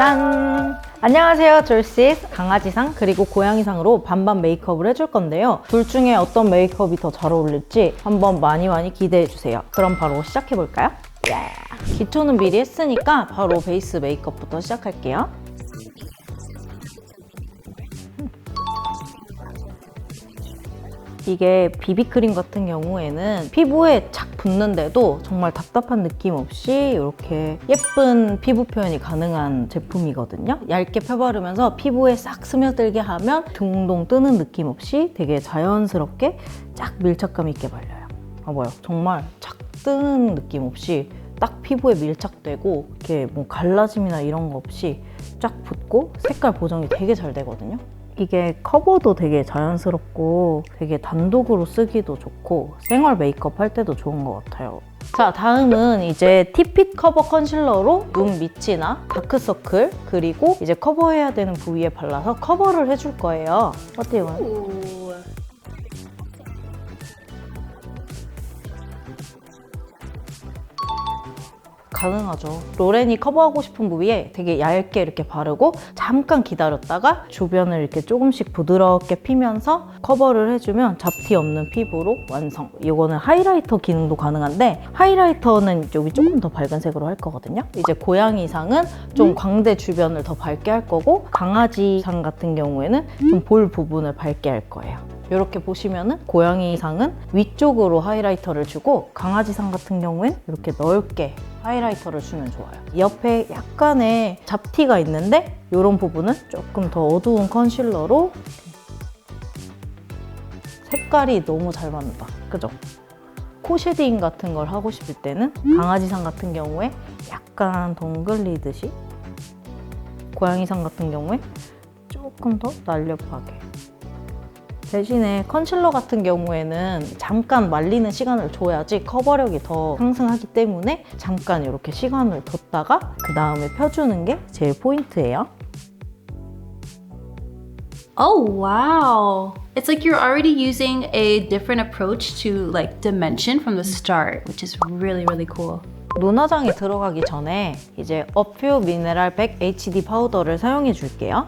짠! 안녕하세요, 졸시스. 강아지상 그리고 고양이상으로 반반 메이크업을 해줄 건데요. 둘 중에 어떤 메이크업이 더 잘 어울릴지 한번 많이 기대해주세요. 그럼 바로 시작해볼까요? 기초는 미리 했으니까 바로 베이스 메이크업부터 시작할게요. 이게 비비크림 같은 경우에는 피부에 착 붙는데도 정말 답답한 느낌 없이 이렇게 예쁜 피부 표현이 가능한 제품이거든요. 얇게 펴바르면서 피부에 싹 스며들게 하면 둥둥 뜨는 느낌 없이 되게 자연스럽게 쫙 밀착감 있게 발려요. 봐봐요. 정말 착 뜨는 느낌 없이 딱 피부에 밀착되고 이렇게 뭐 갈라짐이나 이런 거 없이 쫙 붙고 색깔 보정이 되게 잘 되거든요. 이게 커버도 되게 자연스럽고 되게 단독으로 쓰기도 좋고 생활 메이크업 할 때도 좋은 것 같아요. 자, 다음은 이제 티핏 커버 컨실러로 눈 밑이나 다크서클 그리고 이제 커버해야 되는 부위에 발라서 커버를 해줄 거예요. 어때요? 가능하죠. 로렌이 커버하고 싶은 부위에 되게 얇게 이렇게 바르고 잠깐 기다렸다가 주변을 이렇게 조금씩 부드럽게 피면서 커버를 해주면 잡티 없는 피부로 완성. 이거는 하이라이터 기능도 가능한데 하이라이터는 여기 조금 더 밝은 색으로 할 거거든요. 이제 고양이상은 좀 광대 주변을 더 밝게 할 거고 강아지상 같은 경우에는 좀 볼 부분을 밝게 할 거예요. 이렇게 보시면은 고양이상은 위쪽으로 하이라이터를 주고 강아지상 같은 경우엔 이렇게 넓게 하이라이터를 주면 좋아요. 옆에 약간의 잡티가 있는데 이런 부분은 조금 더 어두운 컨실러로 색깔이 너무 잘 맞는다. 그죠? 코 쉐딩 같은 걸 하고 싶을 때는 강아지상 같은 경우에 약간 동글리듯이 고양이상 같은 경우에 조금 더 날렵하게 대신에 컨실러 같은 경우에는 잠깐 말리는 시간을 줘야지 커버력이 더 상승하기 때문에 잠깐 이렇게 시간을 뒀다가 그 다음에 펴주는 게 제일 포인트예요. Oh, wow. It's like you're already using a different approach to like dimension from the start, which is really cool. 눈화장이 들어가기 전에 이제 어퓨 미네랄 100 HD 파우더를 사용해 줄게요.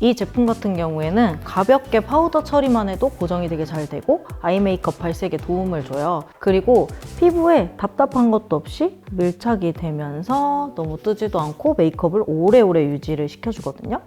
이 제품 같은 경우에는 가볍게 파우더 처리만 해도 고정이 되게 잘 되고 아이 메이크업 발색에 도움을 줘요. 그리고 피부에 답답한 것도 없이 밀착이 되면서 너무 뜨지도 않고 메이크업을 오래오래 유지를 시켜주거든요.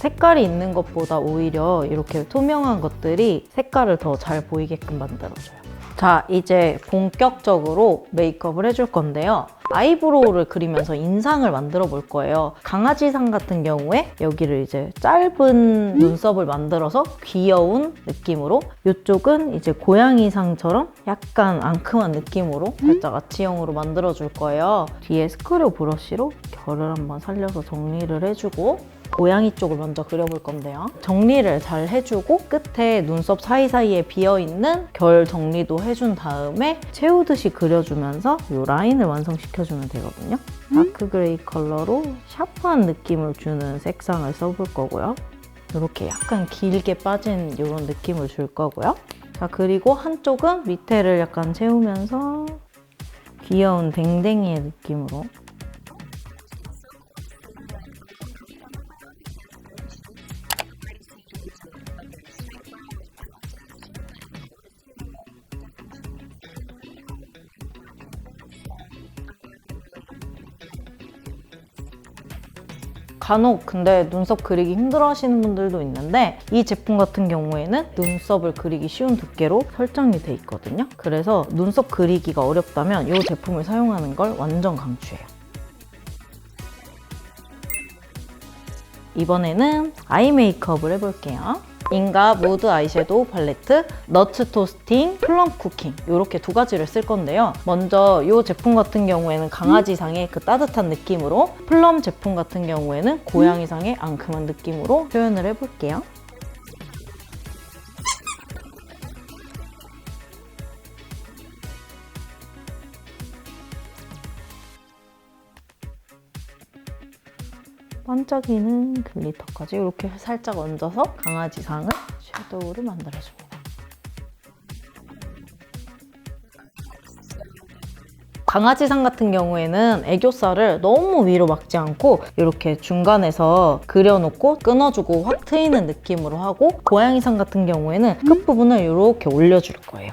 색깔이 있는 것보다 오히려 이렇게 투명한 것들이 색깔을 더 잘 보이게끔 만들어줘요. 자, 이제 본격적으로 메이크업을 해줄 건데요. 아이브로우를 그리면서 인상을 만들어 볼 거예요. 강아지상 같은 경우에 여기를 이제 짧은 눈썹을 만들어서 귀여운 느낌으로, 이쪽은 이제 고양이상처럼 약간 앙큼한 느낌으로 살짝 아치형으로 만들어 줄 거예요. 뒤에 스크류 브러쉬로 결을 한번 살려서 정리를 해주고 고양이 쪽을 먼저 그려볼 건데요. 정리를 잘 해주고 끝에 눈썹 사이사이에 비어있는 결 정리도 해준 다음에 채우듯이 그려주면서 이 라인을 완성시켜주면 되거든요. 다크 그레이 컬러로 샤프한 느낌을 주는 색상을 써볼 거고요. 이렇게 약간 길게 빠진 이런 느낌을 줄 거고요. 자, 그리고 한쪽은 밑에를 약간 채우면서 귀여운 댕댕이의 느낌으로 간혹 근데 눈썹 그리기 힘들어 하시는 분들도 있는데 이 제품 같은 경우에는 눈썹을 그리기 쉬운 두께로 설정이 돼 있거든요. 그래서 눈썹 그리기가 어렵다면 이 제품을 사용하는 걸 완전 강추해요. 이번에는 아이 메이크업을 해볼게요. 인가 무드 아이섀도우 팔레트, 너츠 토스팅, 플럼 쿠킹 이렇게 두 가지를 쓸 건데요. 먼저 이 제품 같은 경우에는 강아지상의 그 따뜻한 느낌으로, 플럼 제품 같은 경우에는 고양이상의 앙큼한 느낌으로 표현을 해볼게요. 반짝이는 글리터까지 이렇게 살짝 얹어서 강아지상을 섀도우를 만들어줍니다. 강아지상 같은 경우에는 애교살을 너무 위로 막지 않고 이렇게 중간에서 그려놓고 끊어주고 확 트이는 느낌으로 하고, 고양이상 같은 경우에는 끝부분을 이렇게 올려줄 거예요.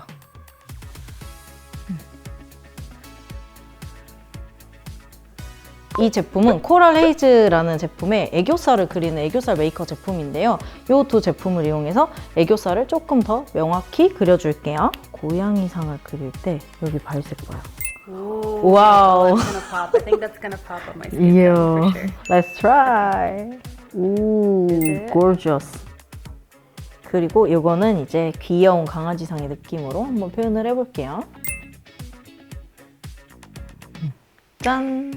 이 제품은 코랄 헤이즈라는 제품의 애교살을 그리는 애교살 메이커 제품인데요. 이 두 제품을 이용해서 애교살을 조금 더 명확히 그려줄게요. 고양이상을 그릴 때 여기 발색 봐요. 와우. That's gonna pop. I think that's gonna pop on my skin for Yeah. sure. Let's try. 오, gorgeous. 그리고 이거는 이제 귀여운 강아지상의 느낌으로 한번 표현을 해볼게요. 짠!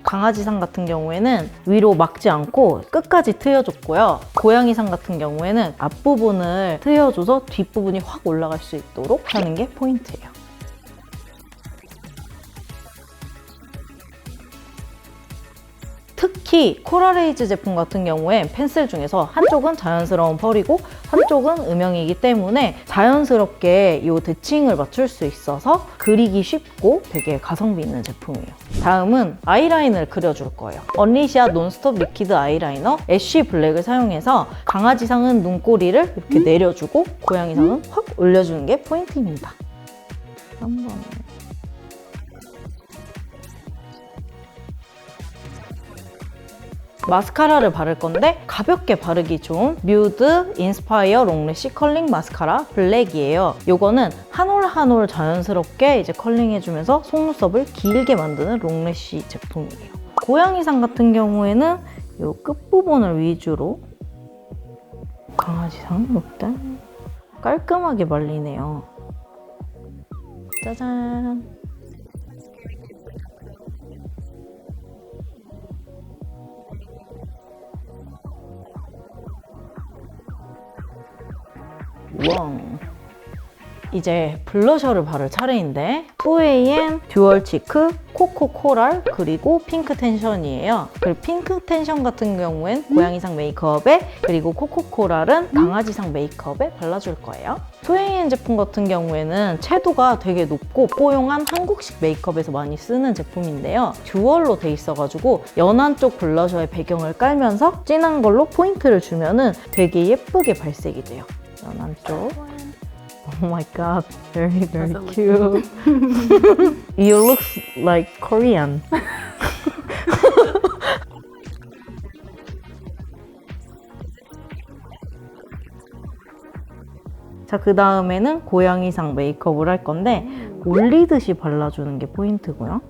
강아지상 같은 경우에는 위로 막지 않고 끝까지 트여줬고요. 고양이상 같은 경우에는 앞부분을 트여줘서 뒷부분이 확 올라갈 수 있도록 하는 게 포인트예요. 특히 코랄헤이즈 제품 같은 경우엔 펜슬 중에서 한쪽은 자연스러운 펄이고 한쪽은 음영이기 때문에 자연스럽게 이 대칭을 맞출 수 있어서 그리기 쉽고 되게 가성비 있는 제품이에요. 다음은 아이라인을 그려줄 거예요. 언리시아 논스톱 리퀴드 아이라이너 애쉬 블랙을 사용해서 강아지상은 눈꼬리를 이렇게 내려주고 고양이상은 확 올려주는 게 포인트입니다. 한번 마스카라를 바를 건데 가볍게 바르기 좋은 뮤드 인스파이어 롱래쉬 컬링 마스카라 블랙이에요. 요거는 한 올 한 올 자연스럽게 이제 컬링해주면서 속눈썹을 길게 만드는 롱래쉬 제품이에요. 고양이상 같은 경우에는 요 끝부분을 위주로, 강아지상 일단 깔끔하게 말리네요. 짜잔! 왕. 이제 블러셔를 바를 차례인데 2AM 듀얼 치크 코코 코랄 그리고 핑크 텐션이에요. 그리고 핑크 텐션 같은 경우엔 고양이상 메이크업에, 그리고 코코 코랄은 강아지상 메이크업에 발라줄 거예요. 2AM 제품 같은 경우에는 채도가 되게 높고 뽀용한 한국식 메이크업에서 많이 쓰는 제품인데요. 듀얼로 돼 있어가지고 연한 쪽 블러셔의 배경을 깔면서 진한 걸로 포인트를 주면은 되게 예쁘게 발색이 돼요. 연한 쪽. Oh my god, very cute. You look like Korean. 자, 그 다음에는 고양이상 메이크업을 할 건데 올리듯이 발라주는 게 포인트고요.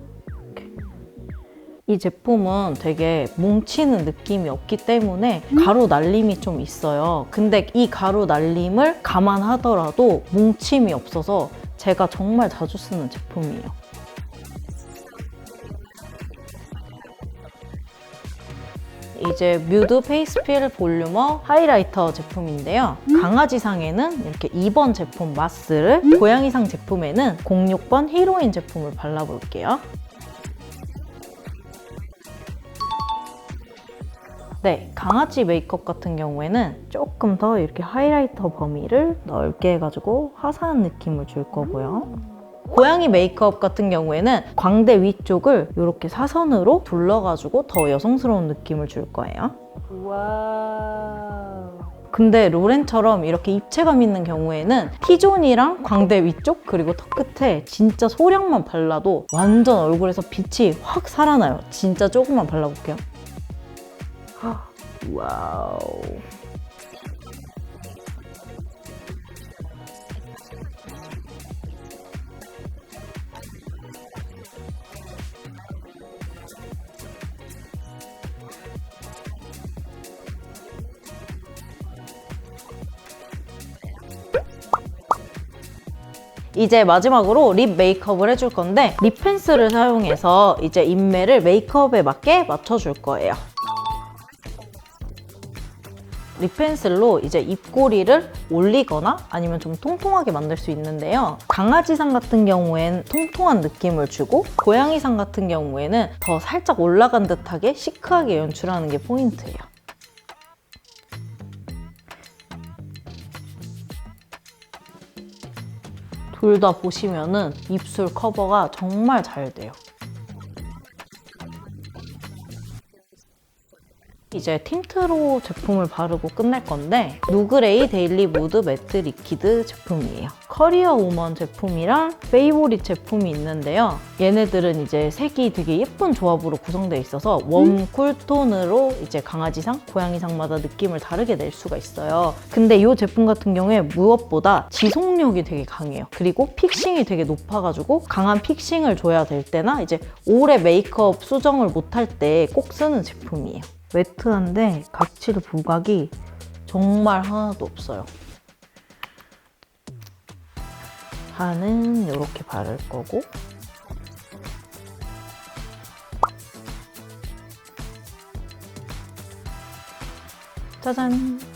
이 제품은 되게 뭉치는 느낌이 없기 때문에 가루 날림이 좀 있어요. 근데 이 가루 날림을 감안하더라도 뭉침이 없어서 제가 정말 자주 쓰는 제품이에요. 이제 뮤드 페이스필 볼륨어 하이라이터 제품인데요. 강아지상에는 이렇게 2번 제품 마스를, 고양이상 제품에는 06번 히로인 제품을 발라볼게요. 네, 강아지 메이크업 같은 경우에는 조금 더 이렇게 하이라이터 범위를 넓게 해가지고 화사한 느낌을 줄 거고요. 고양이 메이크업 같은 경우에는 광대 위쪽을 이렇게 사선으로 둘러가지고 더 여성스러운 느낌을 줄 거예요. 와우. 근데 로렌처럼 이렇게 입체감 있는 경우에는 T존이랑 광대 위쪽 그리고 턱 끝에 진짜 소량만 발라도 완전 얼굴에서 빛이 확 살아나요. 진짜 조금만 발라볼게요. 와우. 이제 마지막으로 립 메이크업을 해줄 건데 립 펜슬을 사용해서 이제 인매를 메이크업에 맞게 맞춰줄 거예요. 립 펜슬로 이제 입꼬리를 올리거나 아니면 좀 통통하게 만들 수 있는데요. 강아지상 같은 경우엔 통통한 느낌을 주고 고양이상 같은 경우에는 더 살짝 올라간 듯하게 시크하게 연출하는 게 포인트예요. 둘 다 보시면은 입술 커버가 정말 잘 돼요. 이제 틴트로 제품을 바르고 끝낼 건데 누그레이 데일리 무드 매트 리퀴드 제품이에요. 커리어 우먼 제품이랑 페이보릿 제품이 있는데요. 얘네들은 이제 색이 되게 예쁜 조합으로 구성되어 있어서 웜 쿨톤으로 이제 강아지상, 고양이상마다 느낌을 다르게 낼 수가 있어요. 근데 이 제품 같은 경우에 무엇보다 지속력이 되게 강해요. 그리고 픽싱이 되게 높아가지고 강한 픽싱을 줘야 될 때나 이제 오래 메이크업 수정을 못할 때 꼭 쓰는 제품이에요. 매트한데 각질 부각이 정말 하나도 없어요. 반은 이렇게 바를 거고 짜잔!